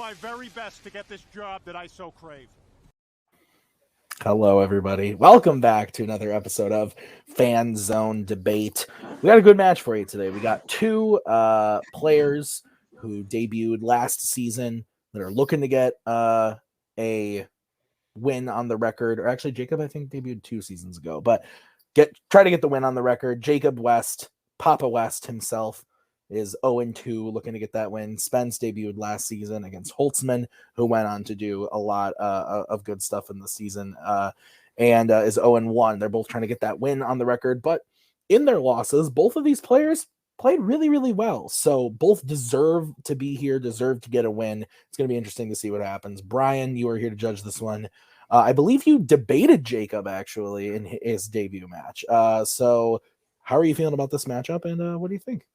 my very best to get this job that I so crave. Hello, everybody. Welcome back to another episode of Fanzone Debate. We got a good match for you today. We got two players who debuted last season that are looking to get a win on the record. Or actually, Jacob, I think, debuted 2 seasons ago. But try to get the win on the record. Jacob West, Papa West himself, is 0-2, looking to get that win. Spence debuted last season against Holtzman, who went on to do a lot of good stuff in the season, and is 0-1. They're both trying to get that win on the record, but in their losses, both of these players played really, really well. So both deserve to be here, deserve to get a win. It's going to be interesting to see what happens. Brian, you are here to judge this one. I believe you debated Jacob, actually, in his debut match. So how are you feeling about this matchup, and what do you think?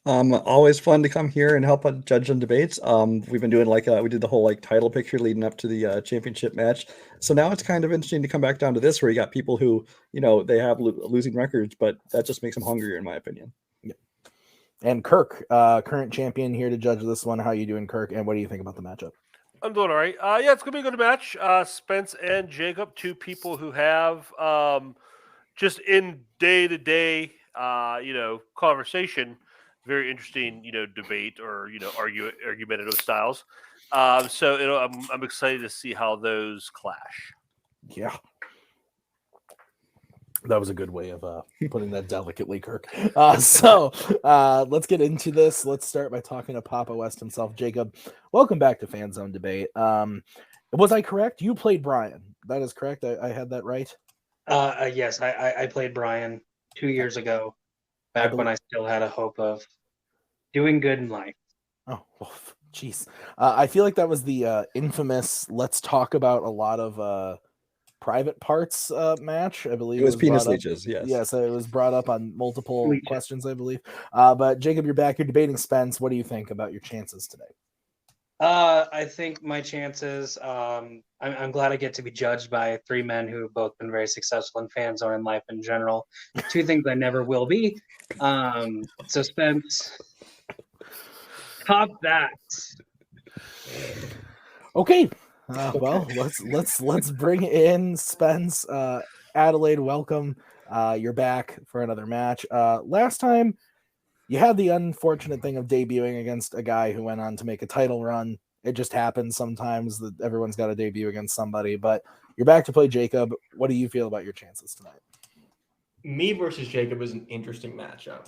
Always fun to come here and help judge on debates. We've been doing we did the whole title picture leading up to the championship match. So now it's kind of interesting to come back down to this, where you got people who, they have losing records, but that just makes them hungrier, in my opinion. Yeah. And Kirk, current champion, here to judge this one. How you doing, Kirk? And what do you think about the matchup? I'm doing all right. Yeah, it's gonna be a good match. Spence and Jacob, two people who have just in day-to-day, conversation, very interesting, debate or argumentative styles. So I'm excited to see how those clash. Yeah, that was a good way of putting that delicately, Kirk. So let's get into this. Let's start by talking to Papa West himself. Jacob, welcome back to Fanzone Debate. Was I correct? You played Brian. That is correct. I had that right. Yes, I played Brian 2 years ago, back when I still had a hope of doing good in life. Oh, jeez. I feel like that was the infamous let's talk about a lot of private parts match. I believe it was penis leeches. Yes, it was brought up on multiple questions, I believe. But Jacob, you're back. You're debating Spence. What do you think about your chances today? I think my chances, I'm glad I get to be judged by 3 men who have both been very successful in Fanzone and life in general. 2 things I never will be. So Spence, top that. Okay. Well, let's bring in Spence. Adelaide, welcome. You're back for another match. Last time, you had the unfortunate thing of debuting against a guy who went on to make a title run. It just happens sometimes that everyone's got to debut against somebody, but you're back to play Jacob. What do you feel about your chances tonight? Me versus Jacob is an interesting matchup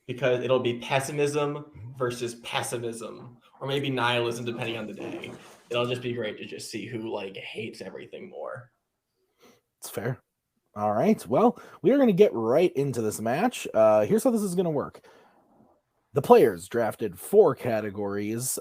because it'll be pessimism versus pessimism, or maybe nihilism, depending on the day. It'll just be great to just see who hates everything more. It's fair. All right. Well, we are going to get right into this match. Here's how this is going to work. The players drafted 4 categories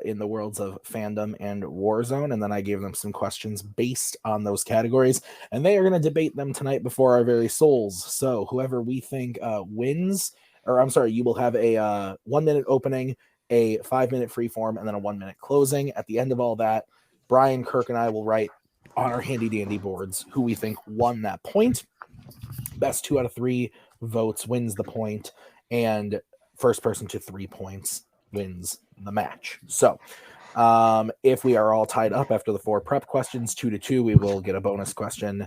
in the worlds of Fandom and Warzone, and then I gave them some questions based on those categories, and they are going to debate them tonight before our very souls. So whoever we think wins, or I'm sorry, you will have a 1-minute opening, a 5-minute freeform, and then a 1-minute closing. At the end of all that, Brian, Kirk, and I will write on our handy-dandy boards who we think won that point. Best 2 out of 3 votes wins the point, and first person to 3 points wins the match. So if we are all tied up after the 4 prep questions, 2-2, we will get a bonus question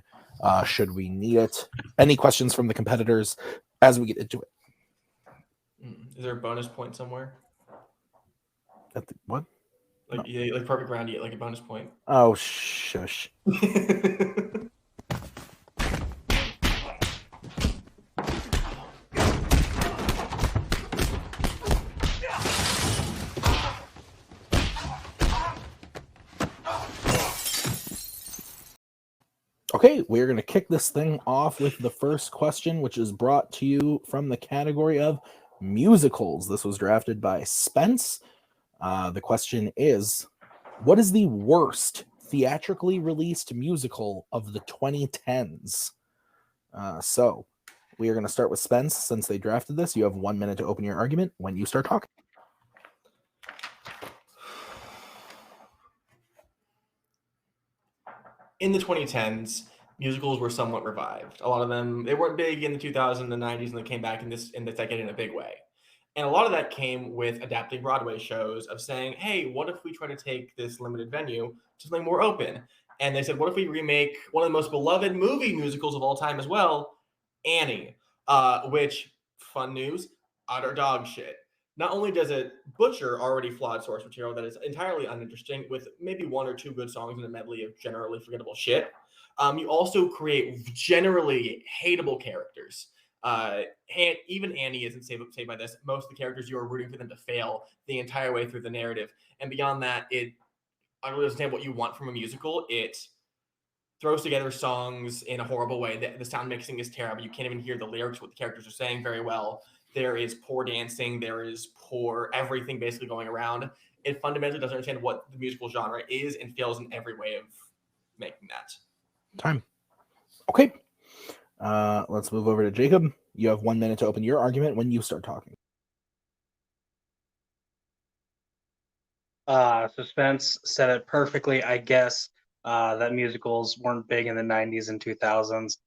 should we need it. Any questions from the competitors as we get into it? Is there a bonus point somewhere? What? Like perfect round, you get a bonus point. Oh, shush. Okay, we're going to kick this thing off with the first question, which is brought to you from the category of musicals. This was drafted by Spence. The question is, what is the worst theatrically released musical of the 2010s? So we are going to start with Spence. Since they drafted this, you have 1 minute to open your argument when you start talking. In the 2010s, musicals were somewhat revived. A lot of them, they weren't big in the 2000s and the 90s, and they came back in this decade in a big way. And a lot of that came with adapting Broadway shows of saying, hey, what if we try to take this limited venue to something more open? And they said, what if we remake one of the most beloved movie musicals of all time as well, Annie, which, fun news, utter dog shit. Not only does it butcher already flawed source material that is entirely uninteresting with maybe one or two good songs and a medley of generally forgettable shit, you also create generally hateable characters. Even Annie isn't saved by this. Most of the characters, you are rooting for them to fail the entire way through the narrative. And beyond that, I don't really understand what you want from a musical. It throws together songs in a horrible way. The sound mixing is terrible. You can't even hear the lyrics, what the characters are saying very well. There is poor dancing. There is poor everything basically going around. It fundamentally doesn't understand what the musical genre is and fails in every way of making that. Time. Okay. Let's move over to Jacob. You have 1 minute to open your argument when you start talking. Spence said it perfectly, I guess, that musicals weren't big in the 90s and 2000s,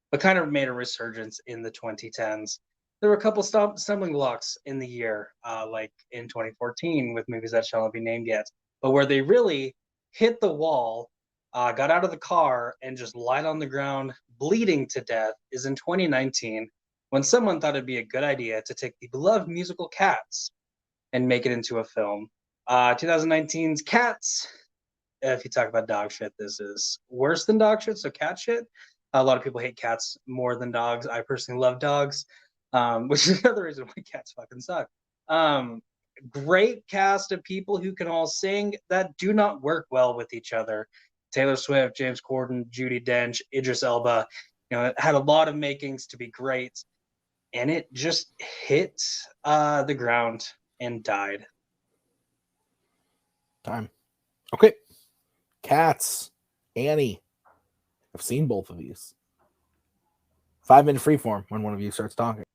but kind of made a resurgence in the 2010s. There were a couple stumbling blocks in the year, like in 2014 with movies that shall not be named yet, but where they really hit the wall, got out of the car, and just lied on the ground, bleeding to death, is in 2019, when someone thought it'd be a good idea to take the beloved musical Cats and make it into a film. 2019's Cats, if you talk about dog shit, this is worse than dog shit, so cat shit. A lot of people hate cats more than dogs. I personally love dogs, which is another reason why cats fucking suck. Great cast of people who can all sing that do not work well with each other. Taylor Swift, James Corden, Judi Dench, Idris Elba. It had a lot of makings to be great, and it just hit the ground and died. Time. Okay. Cats. Annie. I've seen both of these. 5-minute freeform when one of you starts talking.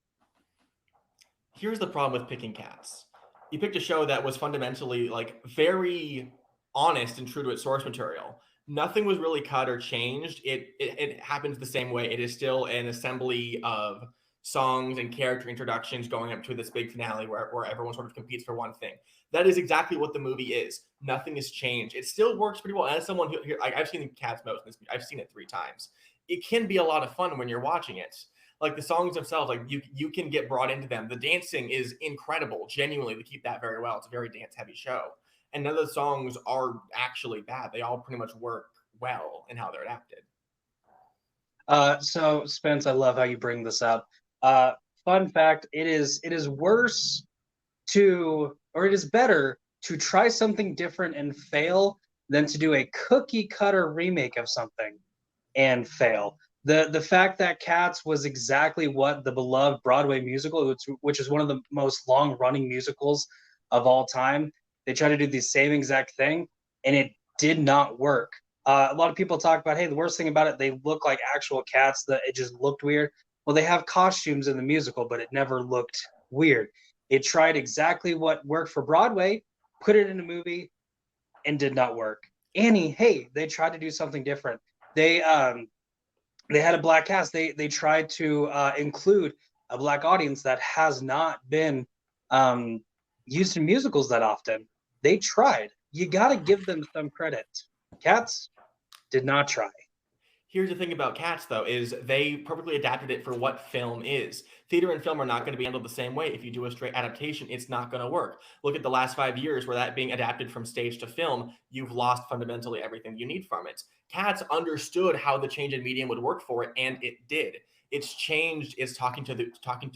Here's the problem with picking Cats. You picked a show that was fundamentally very honest and true to its source material. Nothing was really cut or changed. It happens the same way. It is still an assembly of songs and character introductions going up to this big finale where everyone sort of competes for one thing. That is exactly what the movie is. Nothing has changed. It still works pretty well. As someone who I've seen Cats most in this movie. I've seen it 3 times. It can be a lot of fun when you're watching it. Like the songs themselves, you can get brought into them. The dancing is incredible. Genuinely, they keep that very well. It's a very dance-heavy show. And none of the songs are actually bad. They all pretty much work well in how they're adapted. So Spence, I love how you bring this up. Fun fact, it is worse it is better to try something different and fail than to do a cookie cutter remake of something and fail. The fact that Cats was exactly what the beloved Broadway musical, which is one of the most long running musicals of all time, they tried to do the same exact thing and it did not work. A lot of people talk about, hey, the worst thing about it, they look like actual cats, that it just looked weird. Well, they have costumes in the musical, but it never looked weird. It tried exactly what worked for Broadway, put it in a movie, and did not work. Annie, hey, they tried to do something different. They had a black cast. They tried to include a black audience that has not been used in musicals that often. They tried. You got to give them some credit. Cats did not try. Here's the thing about Cats, though, is they perfectly adapted it for what film is. Theater and film are not going to be handled the same way. If you do a straight adaptation, it's not going to work. Look at the last 5 years where that being adapted from stage to film, you've lost fundamentally everything you need from it. Cats understood how the change in medium would work for it, and it did. It's changed its talking to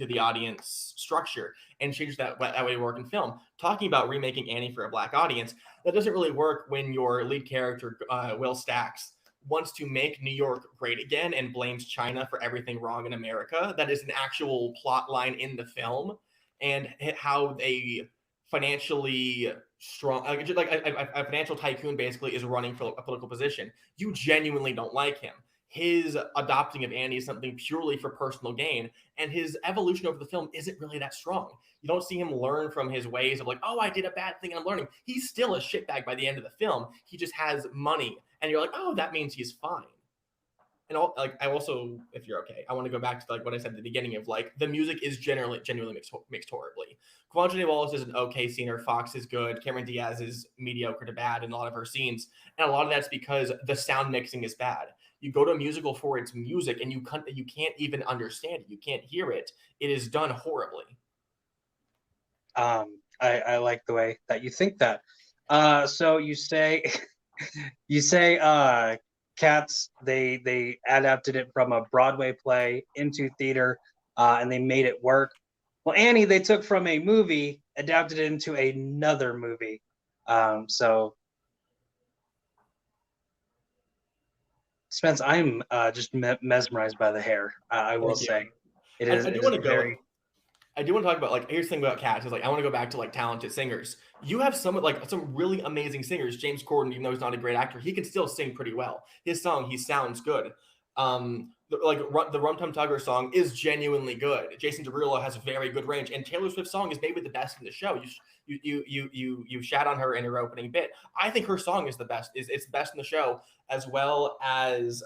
the audience structure and changed that way to work in film. Talking about remaking Annie for a black audience, that doesn't really work when your lead character, Will Stacks, wants to make New York great again and blames China for everything wrong in America. That is an actual plot line in the film, and how a financially strong, a financial tycoon basically is running for a political position. You genuinely don't like him. His adopting of Annie is something purely for personal gain, and his evolution over the film isn't really that strong. You don't see him learn from his ways of oh, I did a bad thing and I'm learning. He's still a shitbag by the end of the film. He just has money, and you're like, oh, that means he's fine. And I also, if you're okay, I want to go back to like what I said at the beginning of like the music is genuinely mixed horribly. Quantity Wallace is an okay singer. Fox is good. Cameron Diaz is mediocre to bad in a lot of her scenes, and a lot of that's because the sound mixing is bad. You go to a musical for its music, and you can't even understand it. You can't hear it. It is done horribly. I like the way that you think that. So you say Cats, they adapted it from a Broadway play into theater, and they made it work. Well, Annie, they took from a movie, adapted it into another movie. So Spence, I'm just mesmerized by the hair. I will say, it is. I do want to talk about like here's the thing about Cats is like I want to go back to like talented singers. You have some really amazing singers. James Corden, even though he's not a great actor, he can still sing pretty well. His song, he sounds good. The Rum Tum Tugger song is genuinely good. Jason Derulo has a very good range, and Taylor Swift's song is maybe the best in the show. You shat on her in her opening bit. I think her song is the best. It's the best in the show, as well as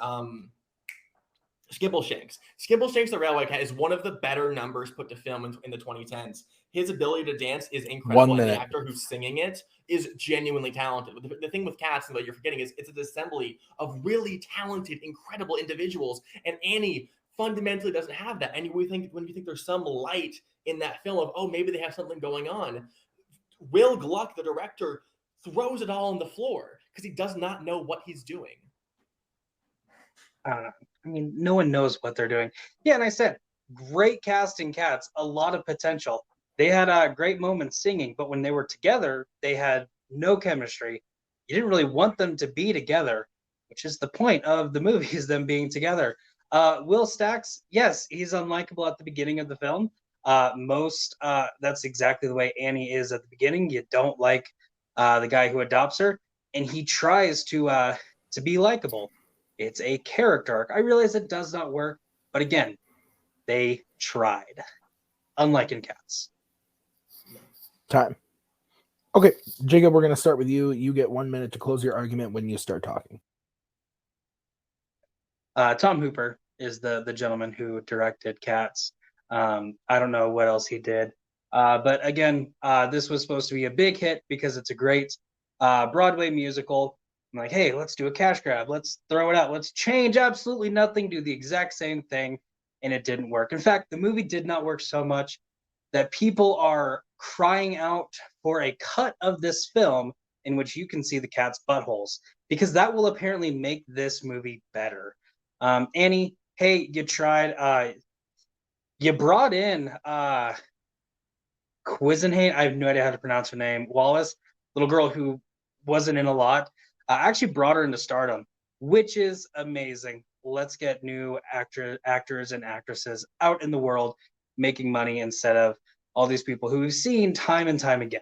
Skibbleshanks. Skibbleshanks the Railway Cat is one of the better numbers put to film in the 2010s. His ability to dance is incredible. 1 minute. And the actor who's singing it is genuinely talented. The thing with Cats and what you're forgetting is it's an assembly of really talented, incredible individuals. And Annie fundamentally doesn't have that. And when you think there's some light in that film of, oh, maybe they have something going on, Will Gluck, the director, throws it all on the floor because he does not know what he's doing. I mean, no one knows what they're doing. Yeah, and I said, great casting Cats, a lot of potential. They had great moments singing, but when they were together, they had no chemistry. You didn't really want them to be together, which is the point of the movie, is them being together. Will Stacks, yes, he's unlikable at the beginning of the film. That's exactly the way Annie is at the beginning. You don't like the guy who adopts her, and he tries to be likable. It's a character arc. I realize it does not work, but again, they tried. Unlike in Cats. Time. Okay, Jacob, we're going to start with you. You get 1 minute to close your argument when you start talking. Tom Hooper is the gentleman who directed Cats. I don't know what else he did. But again, this was supposed to be a big hit because it's a great Broadway musical. I'm like, hey, let's do a cash grab. Let's throw it out. Let's change absolutely nothing, do the exact same thing. And it didn't work. In fact, the movie did not work so much that people are crying out for a cut of this film in which you can see the cat's buttholes, because that will apparently make this movie better. Annie, hey, you tried. You brought in Quisenhate. I have no idea how to pronounce her name. Wallace, little girl who wasn't in a lot. I actually brought her into stardom, which is amazing. Let's get new actors and actresses out in the world making money instead of all these people who we've seen time and time again.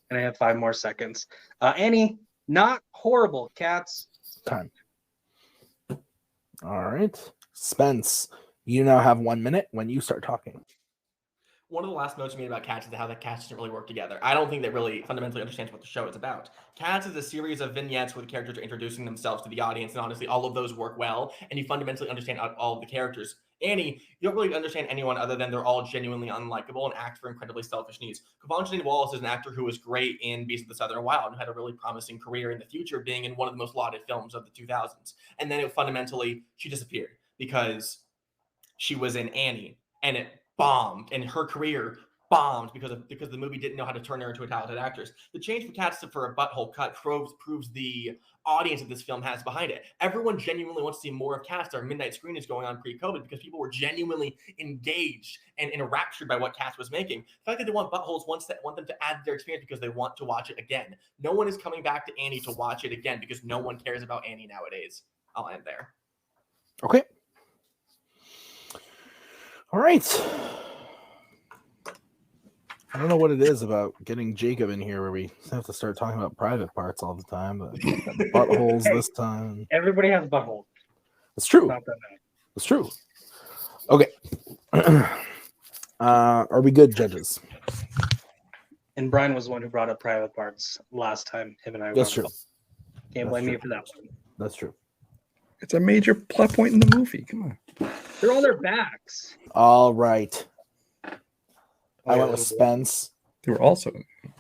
And I have 5 more seconds. Annie, not horrible. Cats. Time. All right. Spence, you now have 1 minute when you start talking. One of the last notes you made about Cats is how the Cats doesn't really work together. I don't think that really fundamentally understands what the show is about. Cats is a series of vignettes where the characters are introducing themselves to the audience, and honestly, all of those work well, and you fundamentally understand all of the characters. Annie, you don't really understand anyone other than they're all genuinely unlikable and act for incredibly selfish needs. Kavanjane Wallace is an actor who was great in Beasts of the Southern Wild and had a really promising career in the future, being in one of the most lauded films of the 2000s. And then she disappeared because she was in Annie, and it bombed, and her career bombed because the movie didn't know how to turn her into a talented actress. The change for Cats for a butthole cut proves the audience that this film has behind it. Everyone genuinely wants to see more of Cats. Our midnight screenings going on pre-COVID because people were genuinely engaged and enraptured by what Cats was making. The fact that they want buttholes want them to add their experience because they want to watch it again. No one is coming back to Annie to watch it again because no one cares about Annie nowadays. I'll end there. Okay. All right. I don't know what it is about getting Jacob in here where we have to start talking about private parts all the time, but buttholes this time. Everybody has buttholes. It's true. Not that many. It's true. Okay. Are we good, judges? And Brian was the one who brought up private parts last time. Him and I. That's true. Can't blame me for that one. That's true. It's a major plot point in the movie. Come on. They're on their backs. All right. I went with Spence. They were also.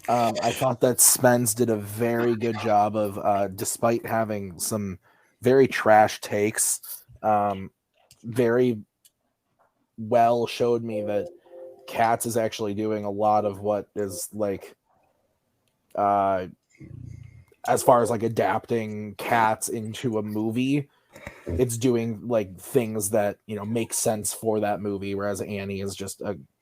I thought that Spence did a very good job of, despite having some very trash takes, very well showed me that Katz is actually doing a lot of what is like, as far as like adapting Katz into a movie, it's doing like things that, you know, make sense for that movie, whereas Annie is just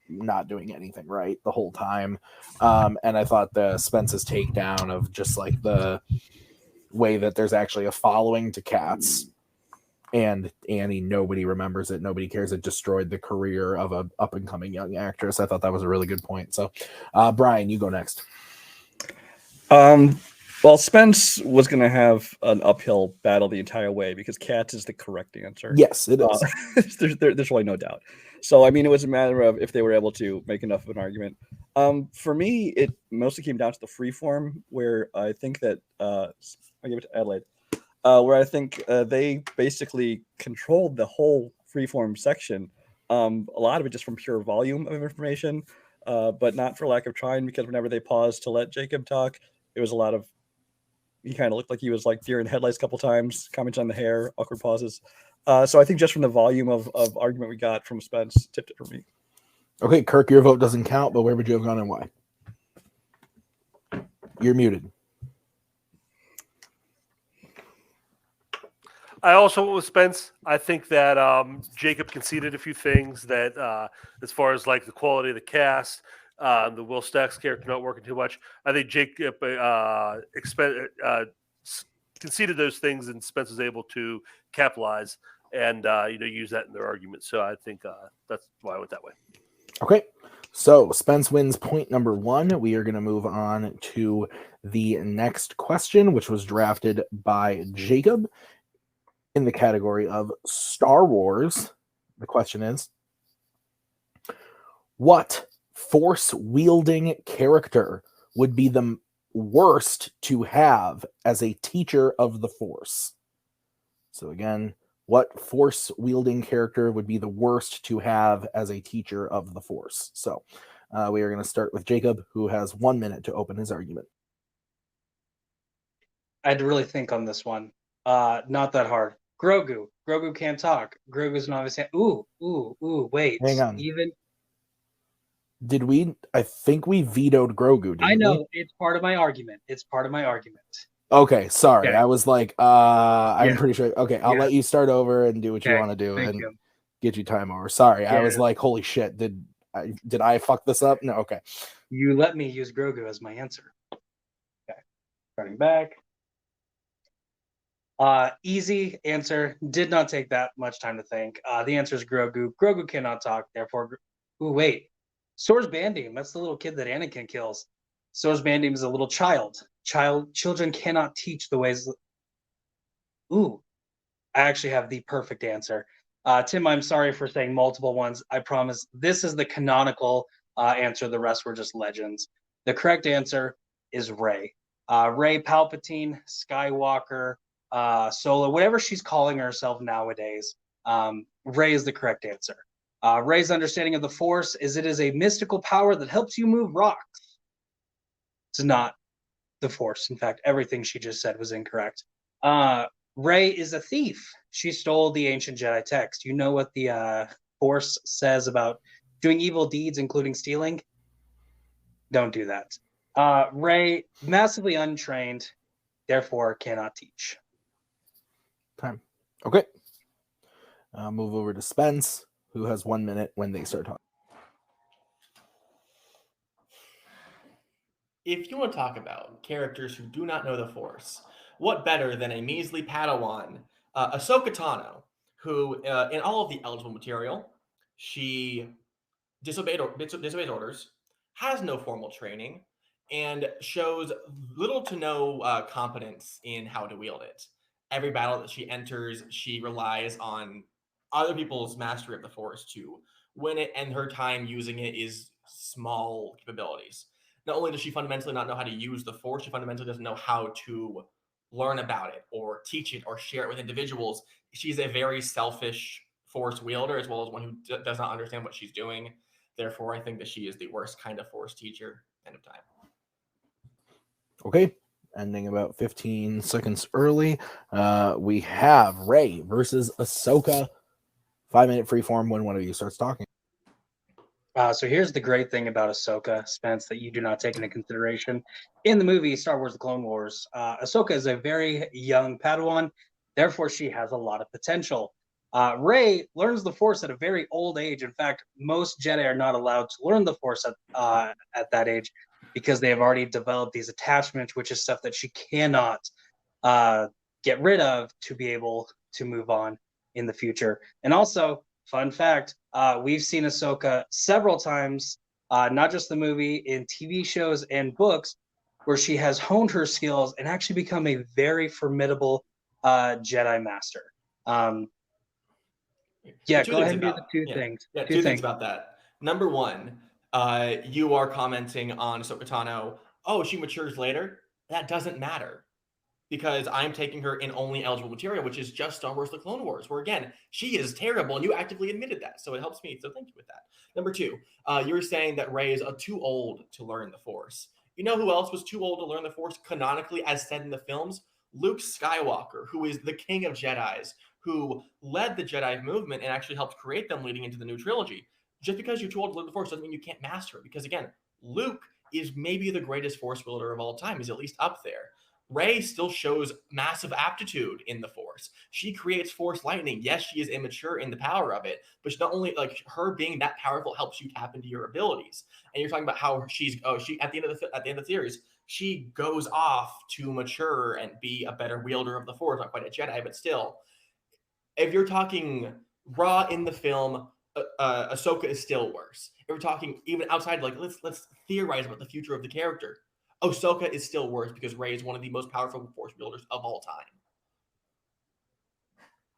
not doing anything right the whole time. And I thought the Spence's takedown of just like the way that there's actually a following to Katz and Annie, nobody remembers it, nobody cares, it destroyed the career of a up and coming young actress. I thought that was a really good point. So Brian, you go next. Well, Spence was going to have an uphill battle the entire way because Katz is the correct answer. Yes, it is. There's really no doubt. So, I mean, it was a matter of if they were able to make enough of an argument. For me, it mostly came down to the freeform, where I think that I give it to Adelaide, where I think they basically controlled the whole freeform section. A lot of it just from pure volume of information, but not for lack of trying, because whenever they paused to let Jacob talk, it was a lot of, he kind of looked like he was like deer in headlights a couple times, comments on the hair, awkward pauses. So I think just from the volume of argument we got from Spence, tipped it for me. Okay, Kirk, your vote doesn't count, but where would you have gone and why? You're muted. I also went with Spence. I think that Jacob conceded a few things that, as far as like the quality of the cast, the Will Stacks character not working too much. I think Jacob conceded those things, and Spence was able to capitalize and use that in their argument. So I think that's why I went that way. Okay, so Spence wins point number 1. We are going to move on to the next question, which was drafted by Jacob in the category of Star Wars. The question is, what Force-wielding character would be the worst to have as a teacher of the Force? So again, what Force-wielding character would be the worst to have as a teacher of the Force? So we are going to start with Jacob, who has 1 minute to open his argument. I had to really think on this one. Not that hard. Grogu. Grogu can't talk. Grogu's an obvious. Wait. Hang on. Even Did we? I think we vetoed Grogu. Didn't I know we? it's part of my argument. Okay, sorry. Okay. I was like, I'm Yeah. pretty sure. Okay, I'll Yeah. let you start over and do what you Okay, want to do thank and you. get you time over. Sorry, I Yeah. was like, holy shit, did I fuck this up? No, okay. You let me use Grogu as my answer. Okay, starting back. Easy answer. Did not take that much time to think. The answer is Grogu. Grogu cannot talk. Therefore, wait. Source Bandim. That's the little kid that Anakin kills. Source Bandim is a little child. Children cannot teach the ways. I actually have the perfect answer. Tim, I'm sorry for saying multiple ones. I promise this is the canonical answer. The rest were just legends. The correct answer is Rey. Rey Palpatine, Skywalker, Solo, whatever she's calling herself nowadays. Rey is the correct answer. Rey's understanding of the Force is it is a mystical power that helps you move rocks. It's not the Force. In fact, everything she just said was incorrect. Rey is a thief. She stole the ancient Jedi text. You know what the Force says about doing evil deeds, including stealing? Don't do that. Rey, massively untrained, therefore cannot teach. Time. Okay. I'll move over to Spence, who has 1 minute when they start talking. If you want to talk about characters who do not know the Force, what better than a measly Padawan, Ahsoka Tano, who, in all of the eligible material, she disobeys orders, has no formal training, and shows little to no competence in how to wield it. Every battle that she enters, she relies on other people's mastery of the Force to win it, and her time using it is small capabilities. Not only does she fundamentally not know how to use the Force, she fundamentally doesn't know how to learn about it or teach it or share it with individuals. She's a very selfish Force wielder, as well as one who does not understand what she's doing. Therefore, I think that she is the worst kind of Force teacher. End of time. Okay. Ending about 15 seconds early. We have Rey versus Ahsoka. 5-minute freeform when one of you starts talking. So here's the great thing about Ahsoka, Spence, that you do not take into consideration. In the movie Star Wars The Clone Wars, Ahsoka is a very young Padawan. Therefore, she has a lot of potential. Rey learns the Force at a very old age. In fact, most Jedi are not allowed to learn the Force at that age because they have already developed these attachments, which is stuff that she cannot get rid of to be able to move on in the future. And also, fun fact, we've seen Ahsoka several times, not just the movie, in TV shows and books, where she has honed her skills and actually become a very formidable Jedi Master. Yeah, go ahead and do the two things. Yeah, two things about that. Number one, you are commenting on Ahsoka Tano. Oh, she matures later. That doesn't matter, because I'm taking her in only eligible material, which is just Star Wars The Clone Wars, where, again, she is terrible, and you actively admitted that, so it helps me. So thank you with that. Number two, you're saying that Rey is too old to learn the Force. You know who else was too old to learn the Force canonically, as said in the films? Luke Skywalker, who is the king of Jedis, who led the Jedi movement and actually helped create them leading into the new trilogy. Just because you're too old to learn the Force doesn't mean you can't master it, because, again, Luke is maybe the greatest Force wielder of all time. He's at least up there. Rey still shows massive aptitude in the Force. She creates Force lightning. Yes, she is immature in the power of it, but she's not only, like, her being that powerful helps you tap into your abilities. And you're talking about how she at the end of the series, she goes off to mature and be a better wielder of the Force. Not quite a Jedi, but still. If you're talking raw in the film, Ahsoka is still worse. If we're talking even outside, like, let's theorize about the future of the character, Ahsoka is still worse because Rey is one of the most powerful Force wielders of all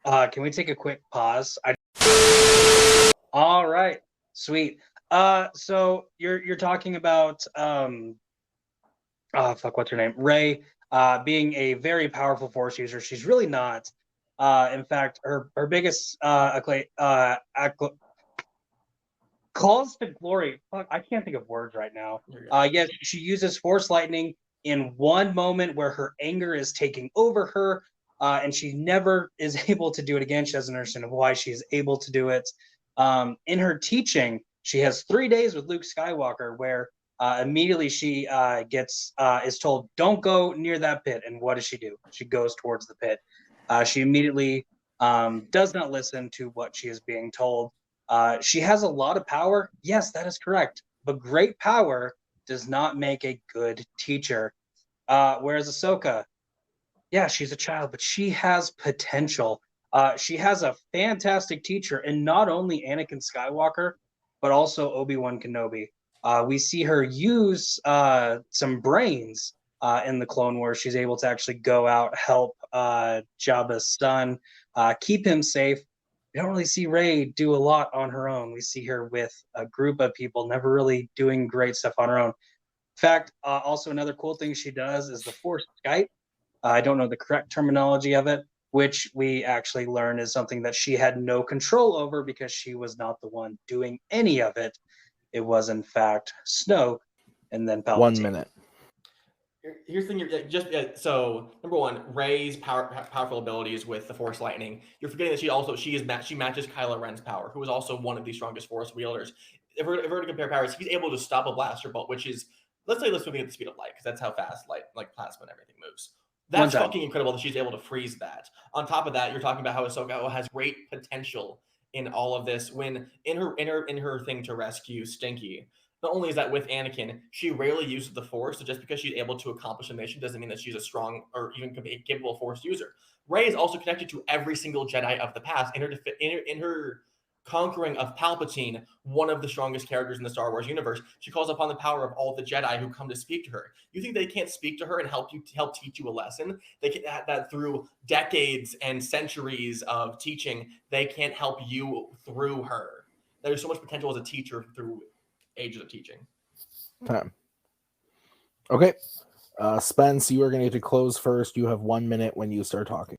time. Can we take a quick pause? All right, sweet. So you're talking about what's her name? Rey being a very powerful Force user. She's really not. In fact, her biggest calls to glory. Fuck, I can't think of words right now. Yes, she uses Force lightning in one moment where her anger is taking over her, and she never is able to do it again. She doesn't understand why she's able to do it. In her teaching, she has 3 days with Luke Skywalker where immediately she is told, don't go near that pit. And what does she do? She goes towards the pit. She immediately does not listen to what she is being told. She has a lot of power. Yes, that is correct. But great power does not make a good teacher. Whereas Ahsoka, yeah, she's a child, but she has potential. She has a fantastic teacher, and not only Anakin Skywalker, but also Obi-Wan Kenobi. We see her use some brains in the Clone Wars. She's able to actually go out, help Jabba's son, keep him safe. We don't really see Rey do a lot on her own. We see her with a group of people, never really doing great stuff on her own. In fact, also another cool thing she does is the Force Skype. I don't know the correct terminology of it, which we actually learn is something that she had no control over because she was not the one doing any of it. It was, in fact, Snoke and then Palpatine. 1 minute. Here's the thing. So number one, Rey's powerful abilities with the Force lightning. You're forgetting that she matches Kylo Ren's power, who is also one of the strongest Force wielders. If we're to compare powers, he's able to stop a blaster bolt, which is, let's say, moving at the speed of light, because that's how fast light, like plasma and everything, moves. That's fucking incredible that she's able to freeze that. On top of that, you're talking about how Ahsoka has great potential in all of this. When in her thing to rescue Stinky, not only is that with Anakin, she rarely uses the Force. So just because she's able to accomplish a mission doesn't mean that she's a strong or even capable Force user. Rey is also connected to every single Jedi of the past. In her conquering of Palpatine, one of the strongest characters in the Star Wars universe, she calls upon the power of all the Jedi who come to speak to her. You think they can't speak to her and help teach you a lesson? They can that through decades and centuries of teaching, they can't help you through her. There's so much potential as a teacher through ages of teaching. Time. Okay. Spence, you are going to get to close first. You have 1 minute when you start talking.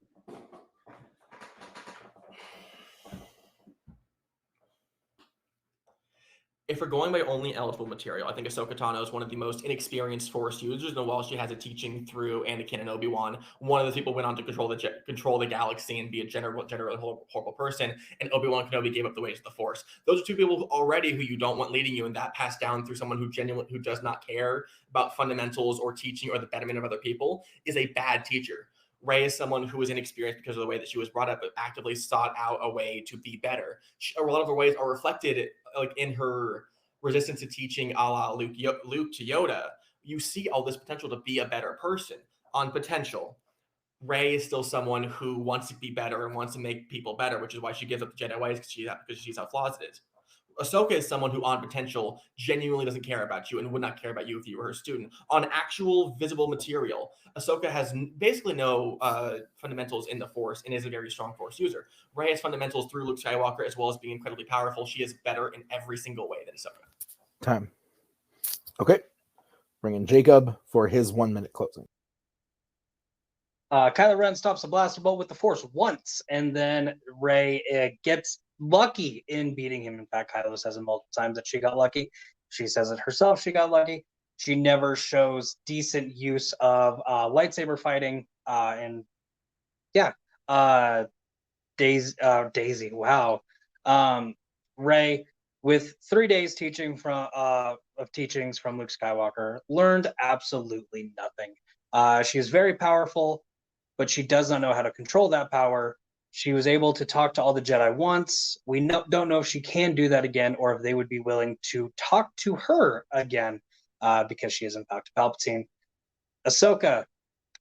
If we're going by only eligible material, I think Ahsoka Tano is one of the most inexperienced Force users. And while she has a teaching through Anakin and Obi-Wan, one of the people went on to control the galaxy and be a generally horrible person. And Obi-Wan Kenobi gave up the ways of the Force. Those are two people already who you don't want leading you, and that passed down through someone who does not care about fundamentals or teaching or the betterment of other people is a bad teacher. Rey is someone who is inexperienced because of the way that she was brought up, but actively sought out a way to be better. A lot of her ways are reflected like in her resistance to teaching, a la Luke to Yoda. You see all this potential to be a better person on potential. Rey is still someone who wants to be better and wants to make people better, which is why she gives up the Jedi ways because she sees how flawed it is. Ahsoka is someone who, on potential, genuinely doesn't care about you and would not care about you if you were her student. On actual visible material, Ahsoka has basically no fundamentals in the Force and is a very strong Force user. Rey has fundamentals through Luke Skywalker as well as being incredibly powerful. She is better in every single way than Ahsoka. Time. Okay. Bring in Jacob for his 1 minute closing. Kylo Ren stops a blaster bolt with the Force once, and then Rey gets lucky in beating him. In fact, Kylo says it multiple times that she got lucky. She says it herself, she got lucky. She never shows decent use of lightsaber fighting. Daisy, wow. Rey, with 3 days teaching of teachings from Luke Skywalker, learned absolutely nothing. She is very powerful, but she does not know how to control that power. She was able to talk to all the Jedi once. We don't know if she can do that again, or if they would be willing to talk to her again, because she is in fact Palpatine. Ahsoka,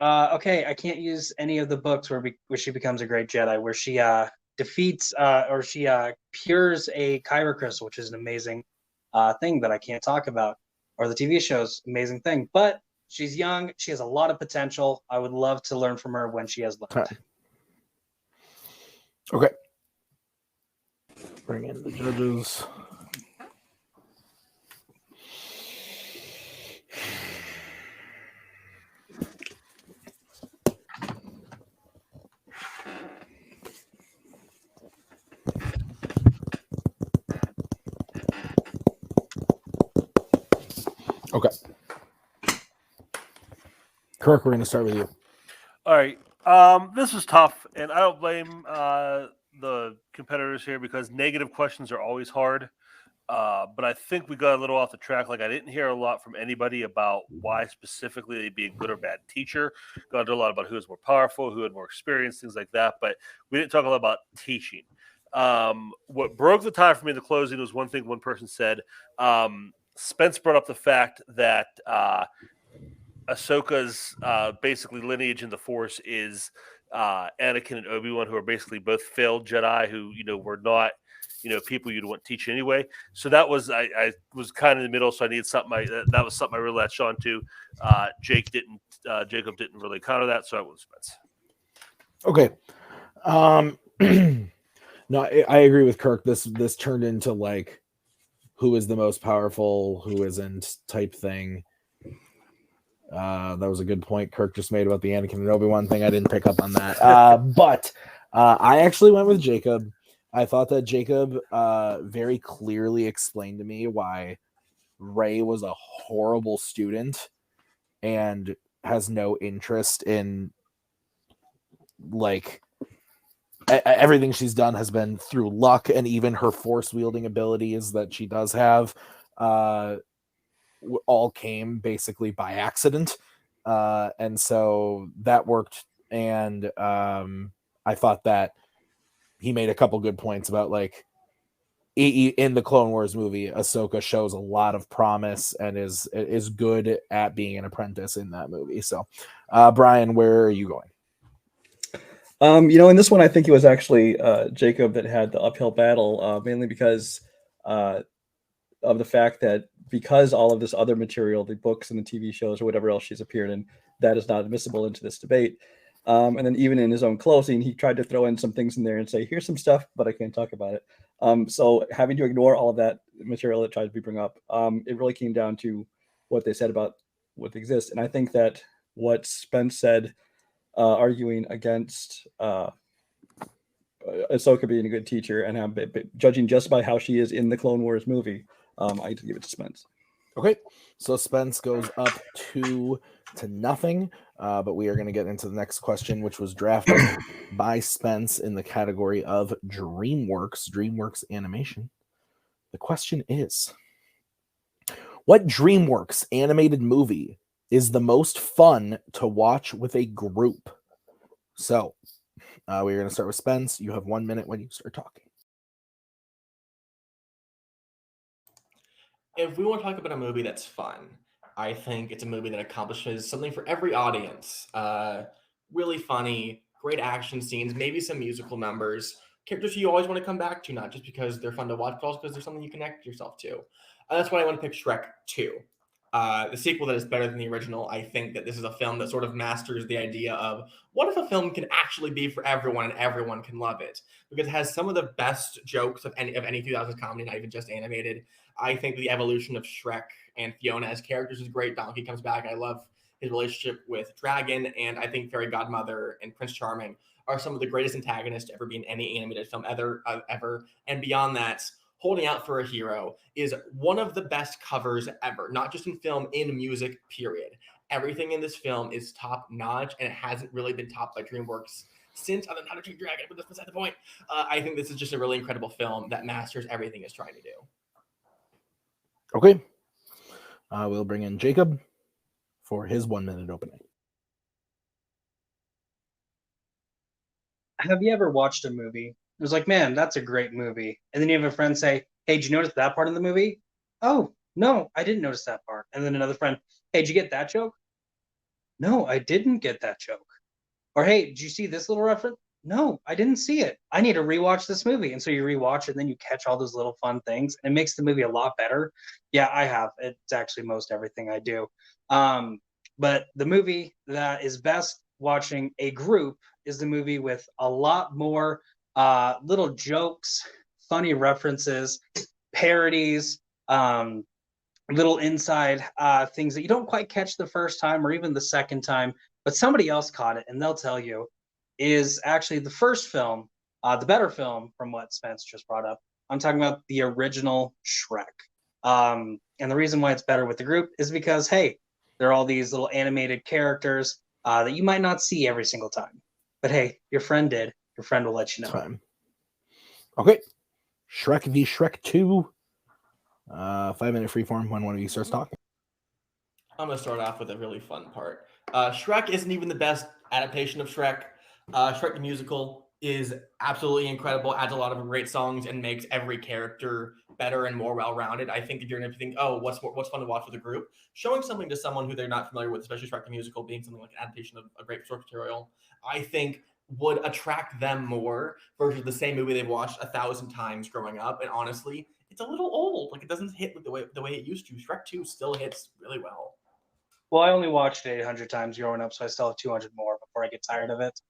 okay, I can't use any of the books where she becomes a great Jedi, where she defeats or she cures a Kyber crystal, which is an amazing thing that I can't talk about, or the TV show's amazing thing. But she's young. She has a lot of potential. I would love to learn from her when she has learned. Okay. Bring in the judges. Okay. Kirk, we're going to start with you. All right. This was tough, and I don't blame the competitors here because negative questions are always hard. But I think we got a little off the track. Like, I didn't hear a lot from anybody about why specifically they'd be a good or bad teacher. Got into a lot about who was more powerful, who had more experience, things like that. But we didn't talk a lot about teaching. What broke the tie for me in the closing was one thing one person said. Spence brought up the fact that Ahsoka's basically lineage in the Force is Anakin and Obi-Wan, who are basically both failed Jedi who, were not, people you'd want to teach anyway. So that was, I was kind of in the middle. So I needed something. That was something I really latched on to. Jacob didn't really counter that. So I went with Spence. Okay. No, I agree with Kirk. This turned into like, who is the most powerful, who isn't type thing. That was a good point Kirk just made about the Anakin and Obi-Wan thing. I didn't pick up on that. But I actually went with Jacob. I thought that Jacob very clearly explained to me why Rey was a horrible student and has no interest in, like, everything she's done has been through luck, and even her force wielding abilities that she does have all came basically by accident. And so that worked. And I thought that he made a couple good points about, like, in the Clone Wars movie, Ahsoka shows a lot of promise and is good at being an apprentice in that movie. So Brian, where are you going? In this one, I think it was actually Jacob that had the uphill battle, mainly because of the fact that because all of this other material, the books and the TV shows or whatever else she's appeared in, that is not admissible into this debate. And then even in his own closing, he tried to throw in some things in there and say, here's some stuff, but I can't talk about it. So having to ignore all of that material that tried to be bring up, it really came down to what they said about would exist. And I think that what Spence said, arguing against Ahsoka being a good teacher and judging just by how she is in the Clone Wars movie, I give it to Spence. Okay, so Spence goes up 2-0, but we are going to get into the next question, which was drafted by Spence in the category of DreamWorks animation. The question is, what DreamWorks animated movie is the most fun to watch with a group? So, we're going to start with Spence. You have 1 minute when you start talking. If we want to talk about a movie that's fun, I think it's a movie that accomplishes something for every audience. Really funny, great action scenes, maybe some musical numbers, characters you always want to come back to, not just because they're fun to watch, but also because there's something you connect yourself to. That's why I want to pick Shrek 2. The sequel that is better than the original. I think that this is a film that sort of masters the idea of what if a film can actually be for everyone and everyone can love it, because it has some of the best jokes of any 2000s comedy, not even just animated. I think the evolution of Shrek and Fiona as characters is great. Donkey comes back. I love his relationship with Dragon, and I think Fairy Godmother and Prince Charming are some of the greatest antagonists to ever be in any animated film ever. And beyond that, Holding Out for a Hero is one of the best covers ever, not just in film, in music, period. Everything in this film is top notch, and it hasn't really been topped by DreamWorks since How to Train Your Dragon, but that's beside the point. I think this is just a really incredible film that masters everything it's trying to do. Okay. We'll bring in Jacob for his 1 minute opening. Have you ever watched a movie? It was like, man, that's a great movie. And then you have a friend say, hey, did you notice that part of the movie? Oh, no, I didn't notice that part. And then another friend, hey, did you get that joke? No, I didn't get that joke. Or, hey, did you see this little reference? No, I didn't see it. I need to rewatch this movie. And so you rewatch it, and then you catch all those little fun things. And it makes the movie a lot better. Yeah, I have. It's actually most everything I do. But the movie that is best watching a group is the movie with a lot more little jokes, funny references, parodies, little inside things that you don't quite catch the first time or even the second time, but somebody else caught it, and they'll tell you, is actually the first film, the better film from what Spence just brought up. I'm talking about the original Shrek. And the reason why it's better with the group is because, hey, there are all these little animated characters that you might not see every single time. But hey, your friend did. Your friend will let you know. Time. Okay. Shrek v. Shrek 2. 5 minute freeform when one of you starts talking. I'm going to start off with a really fun part. Shrek isn't even the best adaptation of Shrek. Shrek the Musical is absolutely incredible, adds a lot of great songs, and makes every character better and more well-rounded. I think if you're going to think, oh, what's fun to watch with a group, showing something to someone who they're not familiar with, especially Shrek the Musical being something like an adaptation of a great source material, I think would attract them more versus the same movie they've watched 1,000 times growing up. And honestly, it's a little old. Like, it doesn't hit the way it used to. Shrek 2 still hits really well. Well, I only watched it 800 times growing up, so I still have 200 more before I get tired of it.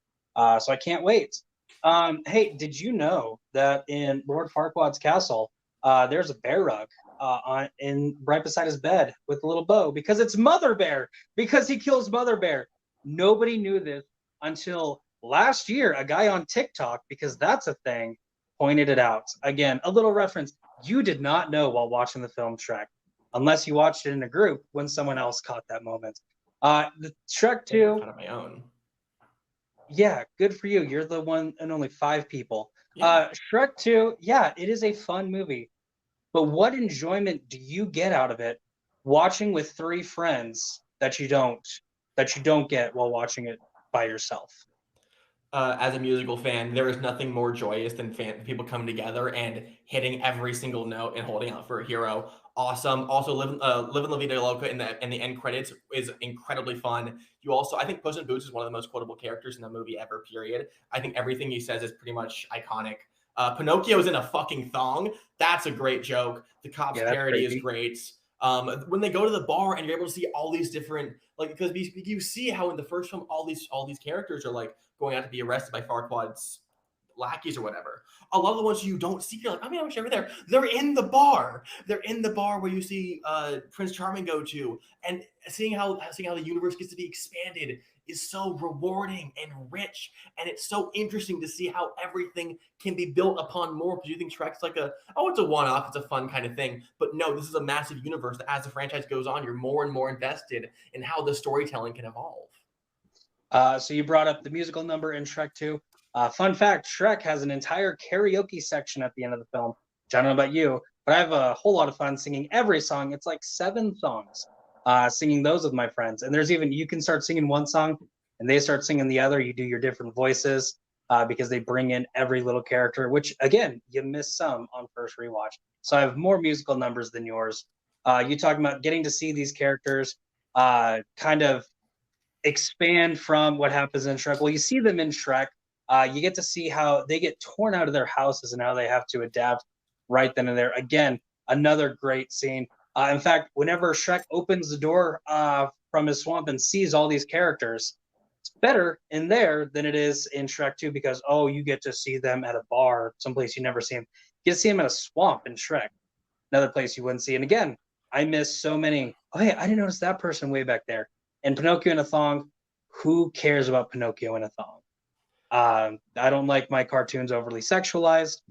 So I can't wait. Hey, did you know that in Lord Farquaad's castle, there's a bear rug right beside his bed with a little bow, because it's Mother Bear, because he kills Mother Bear. Nobody knew this until last year. A guy on TikTok, because that's a thing, pointed it out. Again, a little reference you did not know while watching the film Shrek, unless you watched it in a group when someone else caught that moment. The Shrek 2. Kind of my own. Yeah, good for you. You're the one and only 5 people. Yeah. Shrek 2, yeah, it is a fun movie. But what enjoyment do you get out of it watching with 3 friends that you don't get while watching it by yourself? As a musical fan, there is nothing more joyous than people coming together and hitting every single note and holding out for a hero. Awesome. Also, Live in La Vida Loca in the end credits is incredibly fun. You also, I think Puss in Boots is one of the most quotable characters in the movie ever, period. I think everything he says is pretty much iconic. Pinocchio's in a fucking thong. That's a great joke. The Cops parody is great. When they go to the bar and you're able to see all these different, like, because you see how in the first film all these characters are like going out to be arrested by Farquaad's lackeys or whatever. A lot of the ones you don't see, you're like, I mean, I wish they were there. They're in the bar. They're in the bar where you see Prince Charming go to, and seeing how the universe gets to be expanded is so rewarding and rich, and it's so interesting to see how everything can be built upon more. Because you think Shrek's like it's a one-off, it's a fun kind of thing, but no, this is a massive universe that as the franchise goes on, you're more and more invested in how the storytelling can evolve. So you brought up the musical number in Shrek 2. Fun fact, Shrek has an entire karaoke section at the end of the film. I don't know about you, but I have a whole lot of fun singing every song. It's like 7 songs, singing those with my friends. And there's even, you can start singing one song and they start singing the other. You do your different voices because they bring in every little character, which again, you miss some on first rewatch. So I have more musical numbers than yours. You talking about getting to see these characters kind of expand from what happens in Shrek. Well, you see them in Shrek. You get to see how they get torn out of their houses and how they have to adapt right then and there. Again, another great scene. In fact, whenever Shrek opens the door from his swamp and sees all these characters, it's better in there than it is in Shrek 2 because, you get to see them at a bar, someplace you never see them. You get to see them at a swamp in Shrek, another place you wouldn't see. And again, I miss so many. Oh, hey, I didn't notice that person way back there. And Pinocchio in a thong, who cares about Pinocchio in a thong? I don't like my cartoons overly sexualized,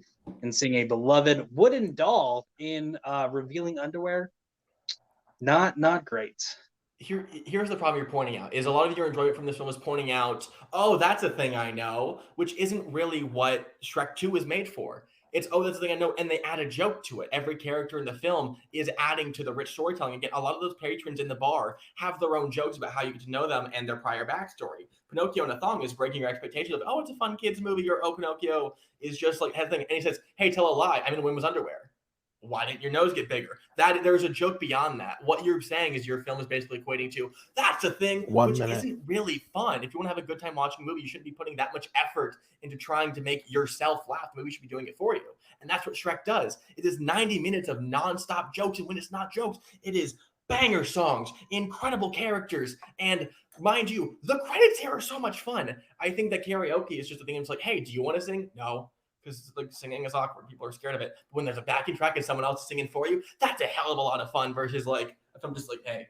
and seeing a beloved wooden doll in revealing underwear, not great. Here's the problem you're pointing out, is a lot of your enjoyment from this film is pointing out, that's a thing I know, which isn't really what Shrek 2 is made for. It's, that's the thing I know, and they add a joke to it. Every character in the film is adding to the rich storytelling. Again, a lot of those patrons in the bar have their own jokes about how you get to know them and their prior backstory. Pinocchio in a thong is breaking your expectations of, it's a fun kids movie, or Pinocchio is just like has thing. And he says, hey, tell a lie, I'm in women's underwear. Why didn't your nose get bigger? There's a joke beyond that. What you're saying is your film is basically equating to, that's a thing, which isn't really fun. If you want to have a good time watching a movie, you shouldn't be putting that much effort into trying to make yourself laugh. The movie should be doing it for you. And that's what Shrek does. It is 90 minutes of nonstop jokes. And when it's not jokes, it is banger songs, incredible characters. And mind you, the credits here are so much fun. I think that karaoke is just a thing. It's like, hey, do you want to sing? No. Because like singing is awkward. People are scared of it. But when there's a backing track and someone else is singing for you, that's a hell of a lot of fun versus like, if I'm just like, hey,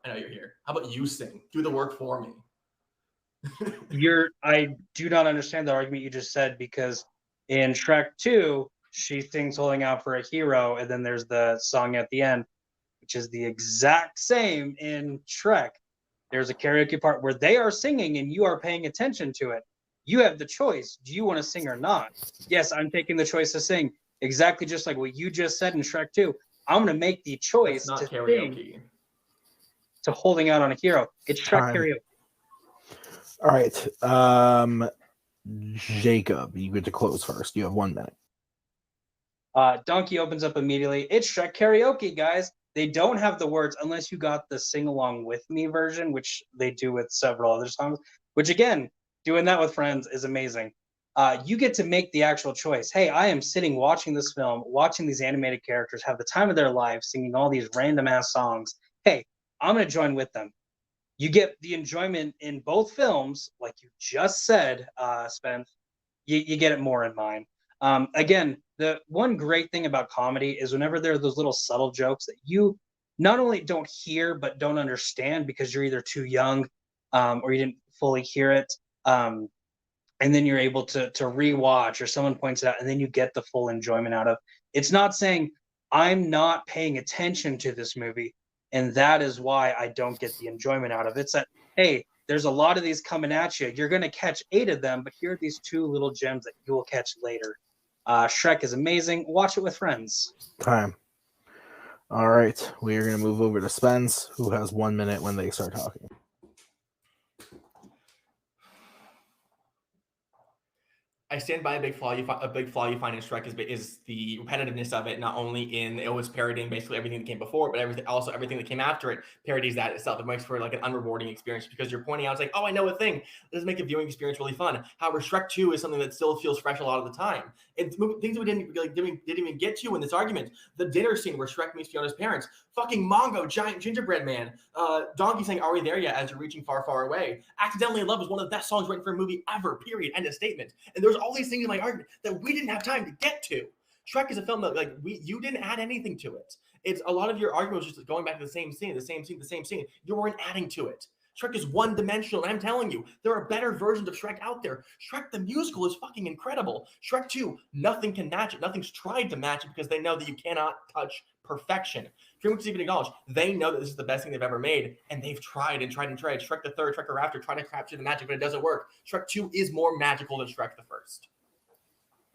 I know you're here. How about you sing? Do the work for me. I do not understand the argument you just said, because in Shrek 2, she sings Holding Out for a Hero, and then there's the song at the end, which is the exact same in Shrek. There's a karaoke part where they are singing and you are paying attention to it. You have the choice. Do you want to sing or not? Yes, I'm taking the choice to sing. Exactly just like what you just said in Shrek 2. I'm going to make the choice to karaoke. Sing to Holding Out on a Hero. It's Shrek karaoke. All right. Jacob, you get to close first. You have 1 minute. Donkey opens up immediately. It's Shrek karaoke, guys. They don't have the words unless you got the Sing Along With Me version, which they do with several other songs, which again, doing that with friends is amazing. You get to make the actual choice. Hey, I am sitting watching this film, watching these animated characters have the time of their lives, singing all these random ass songs. Hey, I'm going to join with them. You get the enjoyment in both films, like you just said, Spence. You get it more in mine. Again, the one great thing about comedy is whenever there are those little subtle jokes that you not only don't hear, but don't understand because you're either too young or you didn't fully hear it. And then you're able to rewatch, or someone points it out, and then you get the full enjoyment out of. It's not saying I'm not paying attention to this movie, and that is why I don't get the enjoyment out of it. It's that, hey, there's a lot of these coming at you. You're going to catch 8 of them, but here are these 2 little gems that you will catch later. Shrek is amazing. Watch it with friends. Time. All right. We are going to move over to Spence, who has 1 minute when they start talking. I stand by a big flaw you find in Shrek is the repetitiveness of it. Not only in it was parodying basically everything that came before, but everything that came after it parodies that itself. It makes for like an unrewarding experience because you're pointing out, it's like, oh, I know a thing. Does make a viewing experience really fun. However, Shrek 2 is something that still feels fresh a lot of the time. It's things we didn't even get to in this argument. The dinner scene where Shrek meets Fiona's parents, fucking Mongo, giant gingerbread man, Donkey saying, "Are we there yet?" as you're reaching far, far away. Accidentally in Love is one of the best songs written for a movie ever. Period. End of statement. And there's all these things in my argument that we didn't have time to get to. Shrek is a film that you didn't add anything to it. It's a lot of your argument was just going back to the same scene. You weren't adding to it. Shrek is one-dimensional, and I'm telling you, there are better versions of Shrek out there. Shrek the musical is fucking incredible. Shrek 2, nothing can match it. Nothing's tried to match it because they know that you cannot touch perfection. DreamWorks even acknowledged they know that this is the best thing they've ever made, and they've tried and tried and tried. Shrek the Third, Shrek the Raptor, trying to capture the magic, but it doesn't work. Shrek 2 is more magical than Shrek the First.